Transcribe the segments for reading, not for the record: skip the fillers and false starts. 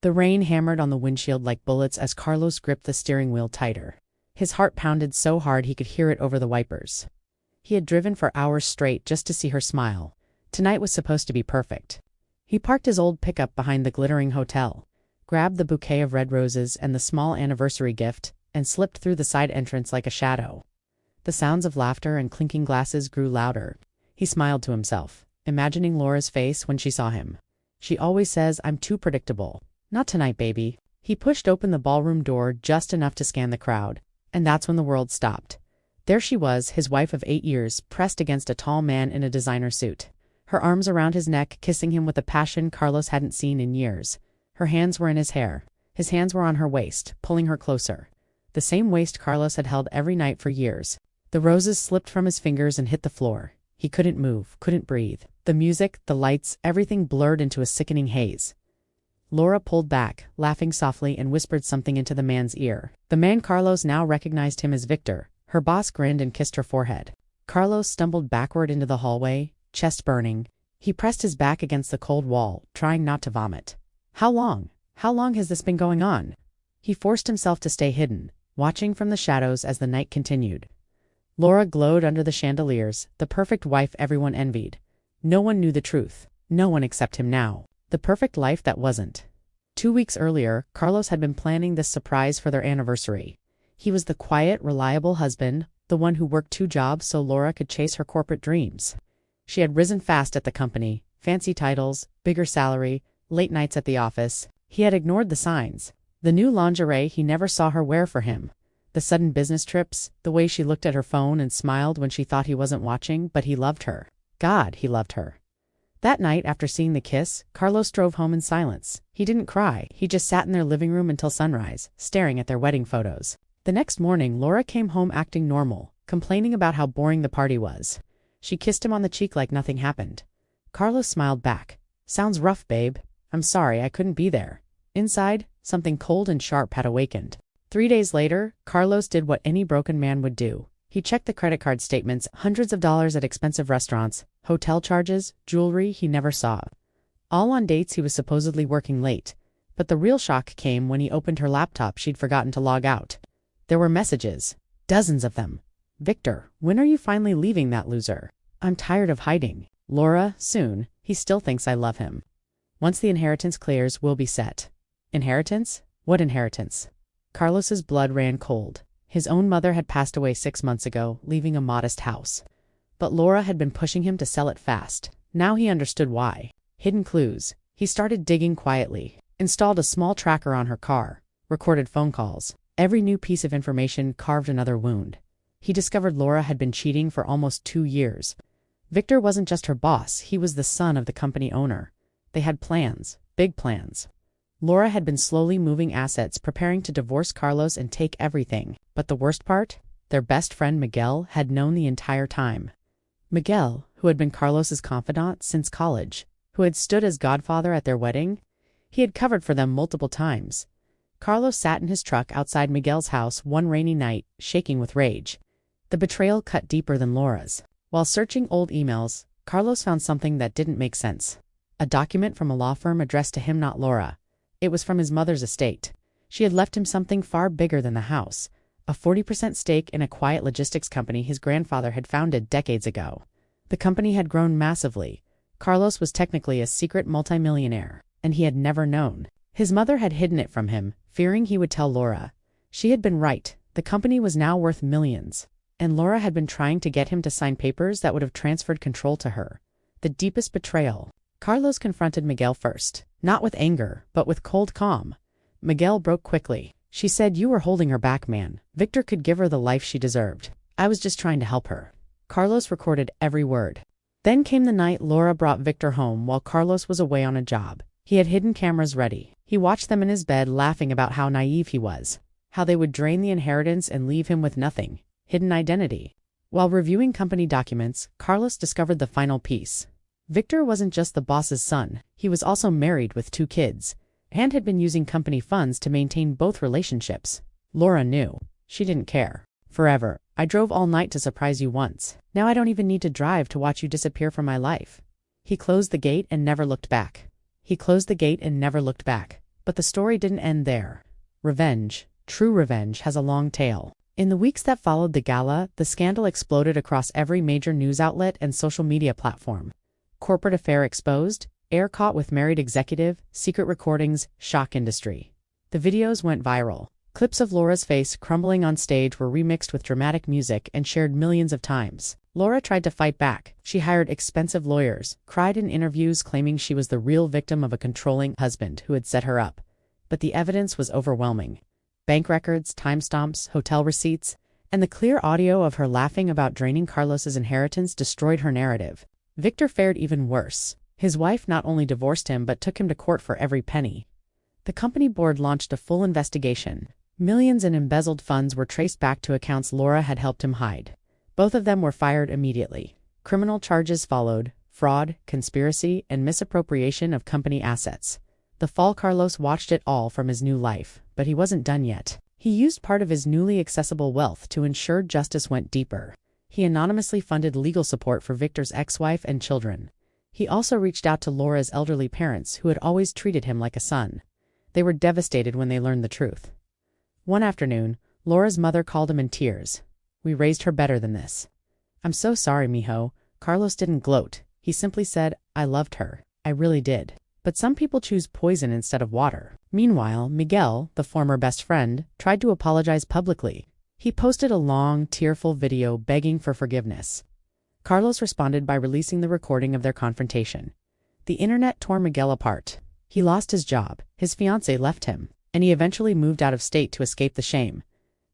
The rain hammered on the windshield like bullets as Carlos gripped the steering wheel tighter. His heart pounded so hard he could hear it over the wipers. He had driven for hours straight just to see her smile. Tonight was supposed to be perfect. He parked his old pickup behind the glittering hotel, grabbed the bouquet of red roses and the small anniversary gift, and slipped through the side entrance like a shadow. The sounds of laughter and clinking glasses grew louder. He smiled to himself, imagining Laura's face when she saw him. She always says, "I'm too predictable." Not tonight, baby. He pushed open the ballroom door just enough to scan the crowd, and that's when the world stopped. There she was, his wife of 8 years, pressed against a tall man in a designer suit. Her arms around his neck, kissing him with a passion Carlos hadn't seen in years. Her hands were in his hair. His hands were on her waist, pulling her closer. The same waist Carlos had held every night for years. The roses slipped from his fingers and hit the floor. He couldn't move, couldn't breathe. The music, the lights, everything blurred into a sickening haze. Laura pulled back, laughing softly, and whispered something into the man's ear. The man Carlos now recognized him as Victor. Her boss grinned and kissed her forehead. Carlos stumbled backward into the hallway, chest burning. He pressed his back against the cold wall, trying not to vomit. How long? How long has this been going on? He forced himself to stay hidden, watching from the shadows as the night continued. Laura glowed under the chandeliers, the perfect wife everyone envied. No one knew the truth. No one except him now. The perfect life that wasn't. 2 weeks earlier, Carlos had been planning this surprise for their anniversary. He was the quiet, reliable husband, the one who worked 2 jobs so Laura could chase her corporate dreams. She had risen fast at the company, fancy titles, bigger salary, late nights at the office. He had ignored the signs. The new lingerie he never saw her wear for him. The sudden business trips, the way she looked at her phone and smiled when she thought he wasn't watching, but he loved her. God, he loved her. That night, after seeing the kiss, Carlos drove home in silence. He didn't cry. He just sat in their living room until sunrise, staring at their wedding photos. The next morning, Laura came home acting normal, complaining about how boring the party was. She kissed him on the cheek like nothing happened. Carlos smiled back. "Sounds rough, babe. I'm sorry I couldn't be there." Inside, something cold and sharp had awakened. 3 days later, Carlos did what any broken man would do. He checked the credit card statements, hundreds of dollars at expensive restaurants, hotel charges, jewelry he never saw. All on dates he was supposedly working late. But the real shock came when he opened her laptop she'd forgotten to log out. There were messages. Dozens of them. "Victor, when are you finally leaving that loser? I'm tired of hiding. Laura, soon. He still thinks I love him. Once the inheritance clears, we'll be set." Inheritance? What inheritance? Carlos's blood ran cold. His own mother had passed away 6 months ago, leaving a modest house. But Laura had been pushing him to sell it fast. Now he understood why. Hidden clues. He started digging quietly. Installed a small tracker on her car. Recorded phone calls. Every new piece of information carved another wound. He discovered Laura had been cheating for almost 2 years. Victor wasn't just her boss, he was the son of the company owner. They had plans, big plans. Laura had been slowly moving assets, preparing to divorce Carlos and take everything. But the worst part? Their best friend Miguel had known the entire time. Miguel, who had been Carlos's confidant since college, who had stood as godfather at their wedding, he had covered for them multiple times. Carlos sat in his truck outside Miguel's house one rainy night, shaking with rage. The betrayal cut deeper than Laura's. While searching old emails, Carlos found something that didn't make sense. A document from a law firm addressed to him, not Laura. It was from his mother's estate. She had left him something far bigger than the house, a 40% stake in a quiet logistics company his grandfather had founded decades ago. The company had grown massively. Carlos was technically a secret multimillionaire, and he had never known. His mother had hidden it from him, fearing he would tell Laura. She had been right. The company was now worth millions, and Laura had been trying to get him to sign papers that would have transferred control to her. The deepest betrayal. Carlos confronted Miguel first, not with anger, but with cold calm. Miguel broke quickly. "She said you were holding her back, man. Victor could give her the life she deserved. I was just trying to help her." Carlos recorded every word. Then came the night Laura brought Victor home while Carlos was away on a job. He had hidden cameras ready. He watched them in his bed, laughing about how naive he was, how they would drain the inheritance and leave him with nothing. Hidden identity. While reviewing company documents, Carlos discovered the final piece. Victor wasn't just the boss's son, he was also married with 2 kids, and had been using company funds to maintain both relationships. Laura knew. She didn't care. "Forever. I drove all night to surprise you once. Now I don't even need to drive to watch you disappear from my life." He closed the gate and never looked back. But the story didn't end there. Revenge, true revenge, has a long tail. In the weeks that followed the gala, the scandal exploded across every major news outlet and social media platform. Corporate affair exposed, heir caught with married executive, secret recordings, shock industry. The videos went viral. Clips of Laura's face crumbling on stage were remixed with dramatic music and shared millions of times. Laura tried to fight back. She hired expensive lawyers, cried in interviews claiming she was the real victim of a controlling husband who had set her up. But the evidence was overwhelming. Bank records, timestamps, hotel receipts, and the clear audio of her laughing about draining Carlos's inheritance destroyed her narrative. Victor fared even worse. His wife not only divorced him but took him to court for every penny. The company board launched a full investigation. Millions in embezzled funds were traced back to accounts Laura had helped him hide. Both of them were fired immediately. Criminal charges followed: fraud, conspiracy, and misappropriation of company assets. The fall. Carlos watched it all from his new life, but he wasn't done yet. He used part of his newly accessible wealth to ensure justice went deeper. He anonymously funded legal support for Victor's ex-wife and children. He also reached out to Laura's elderly parents, who had always treated him like a son. They were devastated when they learned the truth. One afternoon, Laura's mother called him in tears. "We raised her better than this." "I'm so sorry, mijo." Carlos didn't gloat. He simply said, "I loved her. I really did. But some people choose poison instead of water." Meanwhile, Miguel, the former best friend, tried to apologize publicly. He posted a long, tearful video begging for forgiveness. Carlos responded by releasing the recording of their confrontation. The internet tore Miguel apart. He lost his job, his fiancée left him, and he eventually moved out of state to escape the shame.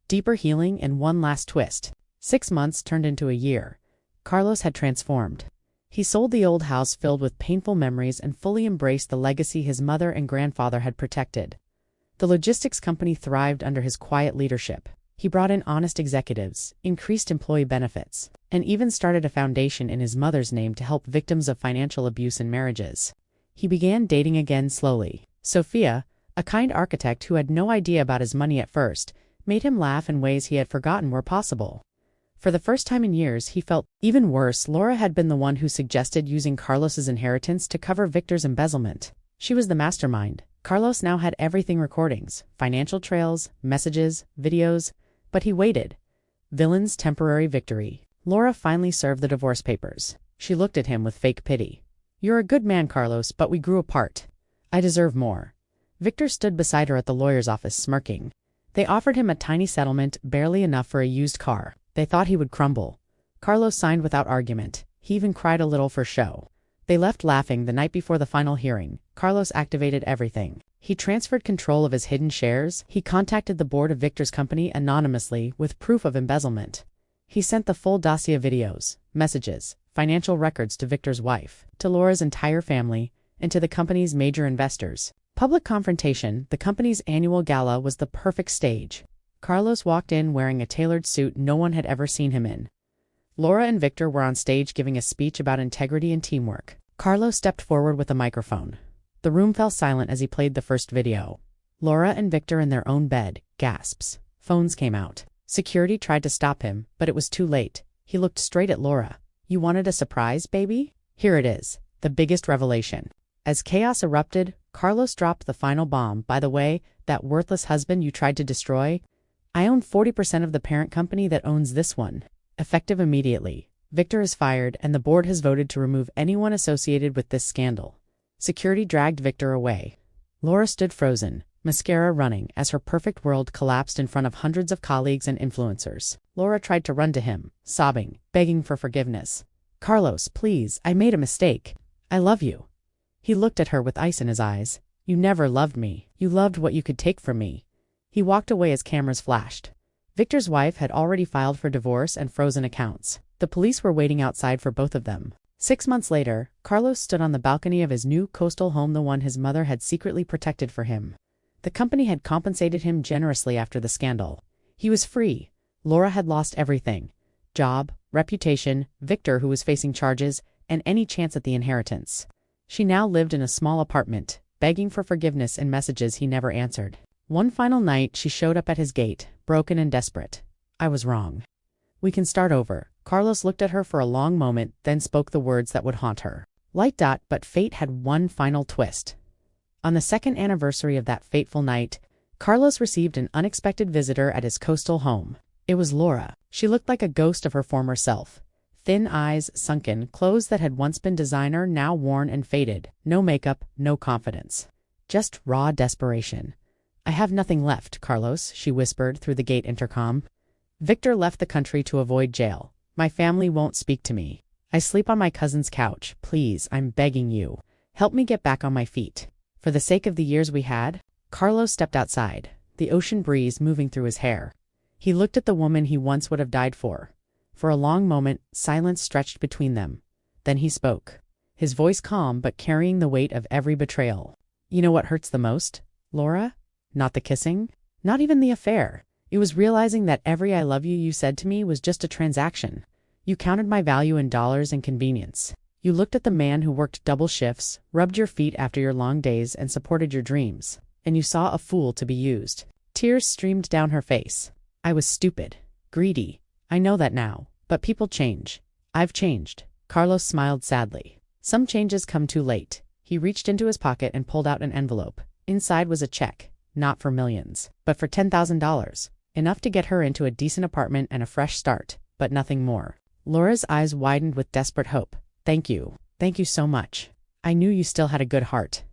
Deeper healing and one last twist. 6 months turned into a year. Carlos had transformed. He sold the old house filled with painful memories and fully embraced the legacy his mother and grandfather had protected. The logistics company thrived under his quiet leadership. He brought in honest executives, increased employee benefits, and even started a foundation in his mother's name to help victims of financial abuse in marriages. He began dating again slowly. Sophia, a kind architect who had no idea about his money at first, made him laugh in ways he had forgotten were possible. For the first time in years, he felt even worse. Laura had been the one who suggested using Carlos's inheritance to cover Victor's embezzlement. She was the mastermind. Carlos now had everything: recordings, financial trails, messages, videos. But he waited. Villain's temporary victory. Laura finally served the divorce papers. She looked at him with fake pity. "You're a good man, Carlos, but we grew apart. I deserve more." Victor stood beside her at the lawyer's office, smirking. They offered him a tiny settlement, barely enough for a used car. They thought he would crumble. Carlos signed without argument. He even cried a little for show. They left laughing. The night before the final hearing, Carlos activated everything. He transferred control of his hidden shares. He contacted the board of Victor's company anonymously with proof of embezzlement. He sent the full dossier: videos, messages, financial records to Victor's wife, to Laura's entire family, and to the company's major investors. Public confrontation. The company's annual gala was the perfect stage. Carlos walked in wearing a tailored suit no one had ever seen him in. Laura and Victor were on stage giving a speech about integrity and teamwork. Carlos stepped forward with a microphone. The room fell silent as he played the first video. Laura and Victor in their own bed. Gasps. Phones came out. Security tried to stop him, but it was too late. He looked straight at Laura. "You wanted a surprise, baby? Here it is. The biggest revelation." As chaos erupted, Carlos dropped the final bomb. "By the way, that worthless husband you tried to destroy, I own 40% of the parent company that owns this one." Effective immediately, Victor is fired and the board has voted to remove anyone associated with this scandal. Security dragged Victor away. Laura stood frozen, mascara running, as her perfect world collapsed in front of hundreds of colleagues and influencers. Laura tried to run to him, sobbing, begging for forgiveness. "Carlos, please, I made a mistake. I love you." He looked at her with ice in his eyes. "You never loved me. You loved what you could take from me." He walked away as cameras flashed. Victor's wife had already filed for divorce and frozen accounts. The police were waiting outside for both of them. 6 months later, Carlos stood on the balcony of his new coastal home, the one his mother had secretly protected for him. The company had compensated him generously after the scandal. He was free. Laura had lost everything: job, reputation, Victor, who was facing charges, and any chance at the inheritance. She now lived in a small apartment, begging for forgiveness in messages he never answered. One final night, she showed up at his gate, broken and desperate. "I was wrong. We can start over." Carlos looked at her for a long moment, then spoke the words that would haunt her. But fate had one final twist. On the second anniversary of that fateful night, Carlos received an unexpected visitor at his coastal home. It was Laura. She looked like a ghost of her former self. Thin eyes, sunken, clothes that had once been designer now worn and faded. No makeup, no confidence. Just raw desperation. "I have nothing left, Carlos," she whispered through the gate intercom. "Victor left the country to avoid jail. My family won't speak to me. I sleep on my cousin's couch. Please, I'm begging you. Help me get back on my feet. For the sake of the years we had." Carlos stepped outside, the ocean breeze moving through his hair. He looked at the woman he once would have died for. For a long moment, silence stretched between them. Then he spoke, his voice calm but carrying the weight of every betrayal. "You know what hurts the most, Laura? Not the kissing, not even the affair. It was realizing that every "I love you" you said to me was just a transaction. You counted my value in dollars and convenience. You looked at the man who worked double shifts, rubbed your feet after your long days, and supported your dreams. And you saw a fool to be used." Tears streamed down her face. "I was stupid, greedy. I know that now. But people change. I've changed." Carlos smiled sadly. "Some changes come too late." He reached into his pocket and pulled out an envelope. Inside was a check, not for millions, but for $10,000. Enough to get her into a decent apartment and a fresh start, but nothing more. Laura's eyes widened with desperate hope. "Thank you. Thank you so much. I knew you still had a good heart."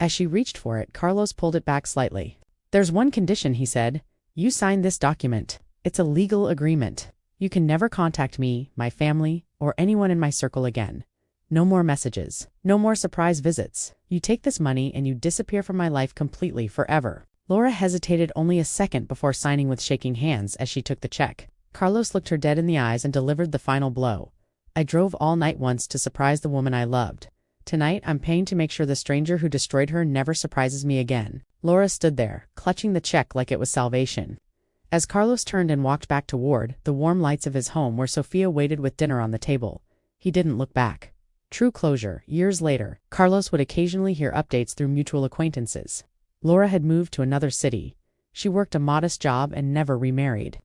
As she reached for it, Carlos pulled it back slightly. "There's one condition," he said. "You sign this document. It's a legal agreement. You can never contact me, my family, or anyone in my circle again. No more messages. No more surprise visits. You take this money and you disappear from my life completely forever." Laura hesitated only a second before signing with shaking hands as she took the check. Carlos looked her dead in the eyes and delivered the final blow. "I drove all night once to surprise the woman I loved. Tonight I'm paying to make sure the stranger who destroyed her never surprises me again." Laura stood there, clutching the check like it was salvation. As Carlos turned and walked back toward the warm lights of his home where Sophia waited with dinner on the table, he didn't look back. True closure. Years later, Carlos would occasionally hear updates through mutual acquaintances. Laura had moved to another city. She worked a modest job and never remarried.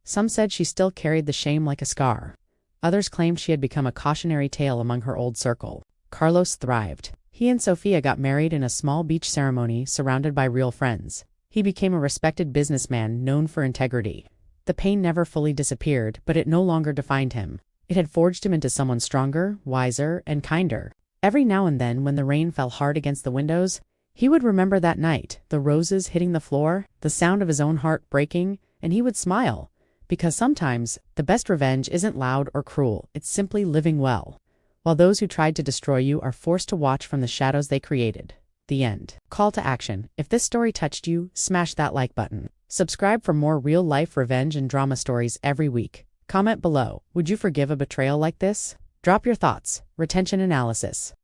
Some said she still carried the shame like a scar. Others claimed she had become a cautionary tale among her old circle. Carlos thrived. He and Sophia got married in a small beach ceremony surrounded by real friends. He became a respected businessman known for integrity. The pain never fully disappeared, but it no longer defined him. It had forged him into someone stronger, wiser, and kinder. Every now and then, when the rain fell hard against the windows, he would remember that night, the roses hitting the floor, the sound of his own heart breaking, and he would smile. Because sometimes, the best revenge isn't loud or cruel, it's simply living well, while those who tried to destroy you are forced to watch from the shadows they created. The end. Call to action. If this story touched you, smash that like button. Subscribe for more real-life revenge and drama stories every week. Comment below. Would you forgive a betrayal like this? Drop your thoughts. Retention analysis.